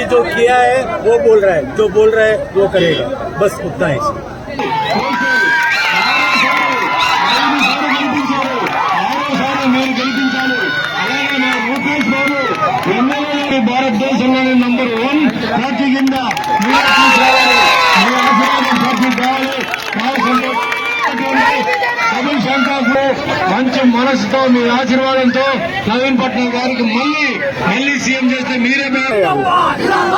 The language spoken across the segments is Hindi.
जी जो किया है वो बोल रहा है, जो बोल रहा है वो करेगा, बस उतना ही। భారతదేశంలోనే నంబర్ 1 పార్టీ కింద మీ ఆశీర్వాదం పార్టీ కావాలి. డబుల్ సంఖ్యకు మంచి మనసుతో మీ ఆశీర్వాదంతో నవీన్ పట్నాయక్ గారికి మళ్ళీ సీఎం చేస్తే మీరే.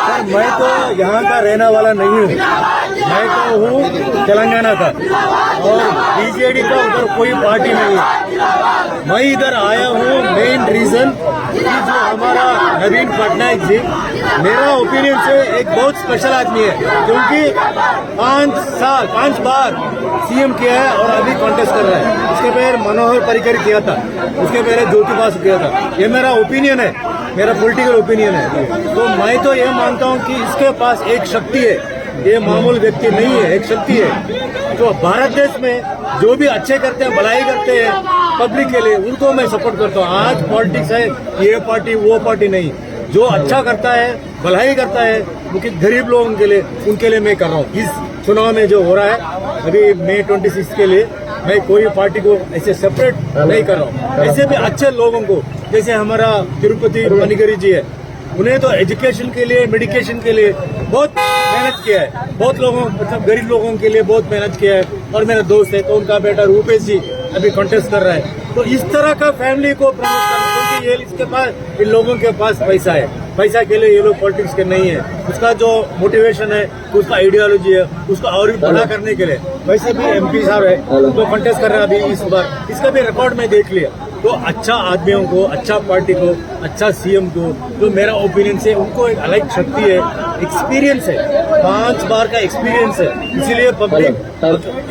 सर मैं तो यहाँ का रहने वाला नहीं हूँ, मैं तो हूँ तेलंगाना का, और बीजेडी का उधर कोई पार्टी नहीं है। मैं इधर आया हूँ मेन रीजन कि जो हमारा नवीन पटनायक जी मेरा ओपिनियन से एक बहुत स्पेशल आदमी है, क्योंकि 5 बार सीएम किया है और अभी कॉन्टेस्ट कर रहा है। उसके पहले मनोहर पर्रिकर किया था, उसके पहले ज्योति बासु किया था। ये मेरा ओपिनियन है, मेरा पॉलिटिकल ओपिनियन है। तो मैं तो ये मानता हूँ कि इसके पास एक शक्ति है, ये मामूल व्यक्ति नहीं है, एक शक्ति है। जो भारत देश में जो भी अच्छे करते हैं, भलाई करते हैं पब्लिक के लिए, उनको मैं सपोर्ट करता हूँ। आज पॉलिटिक्स है, ये पार्टी वो पार्टी नहीं, जो अच्छा करता है, भलाई करता है, क्योंकि गरीब लोगों के लिए, उनके लिए मैं कर रहा हूँ। इस चुनाव में जो हो रहा है अभी मई 26 के लिए, मैं कोई पार्टी को ऐसे सेपरेट नहीं कर रहा हूँ। ऐसे भी अच्छे लोगों को, जैसे हमारा तिरुपति मणिगिरी जी है, उन्हें तो एजुकेशन के लिए, मेडिकेशन के लिए बहुत मेहनत किया है, बहुत लोगों मतलब गरीब लोगों के लिए बहुत मेहनत किया है। और मेरा दोस्त है तो उनका बेटा रूपेश जी अभी कॉन्टेस्ट कर रहा है। तो इस तरह का फैमिली को प्रमोट करना, क्योंकि ये इसके पास, इन लोगों के पास पैसा है, पैसा के लिए ये लोग पॉलिटिक्स के नहीं है। उसका जो मोटिवेशन है, उसका आइडियोलॉजी है, उसको और भी बड़ा करने के लिए। वैसे भी एमपी साहब है तो कॉन्टेस्ट कर रहे हैं अभी इस बार, इसका भी रिकॉर्ड में देख लिया। तो अच्छा आदमियों को, अच्छा पार्टी को, अच्छा सीएम को, जो मेरा ओपिनियन से उनको एक अलग शक्ति है, एक्सपीरियंस है, 5 बार का एक्सपीरियंस है, इसीलिए पब्लिक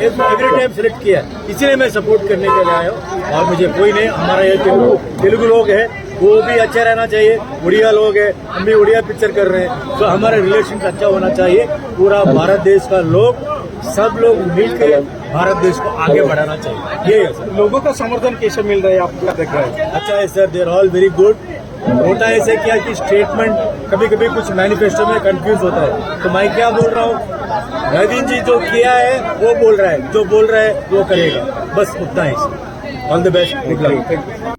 एवरी टाइम सिलेक्ट किया है। इसीलिए मैं सपोर्ट करने के लिए आया हूँ। और मुझे कोई नहीं, हमारा ये तेलुगु लोग है वो भी अच्छा रहना चाहिए, उड़िया लोग है, हम भी उड़िया पिक्चर कर रहे हैं, तो हमारा रिलेशन अच्छा होना चाहिए। पूरा भारत देश का लोग, सब लोग मिलकर भारत देश को आगे बढ़ाना चाहिए। ये है सर। लोगों का समर्थन कैसे मिल रहा है, आपको क्या देख रहा है? अच्छा है सर, देर ऑल वेरी गुड। होता है ऐसे क्या कि स्टेटमेंट कभी कभी कुछ मैनिफेस्टो में कंफ्यूज होता है, तो मैं क्या बोल रहा हूँ, नवीन जी जो किया है वो बोल रहा है, जो बोल रहा है वो करेगा, बस उतना ही। All the best.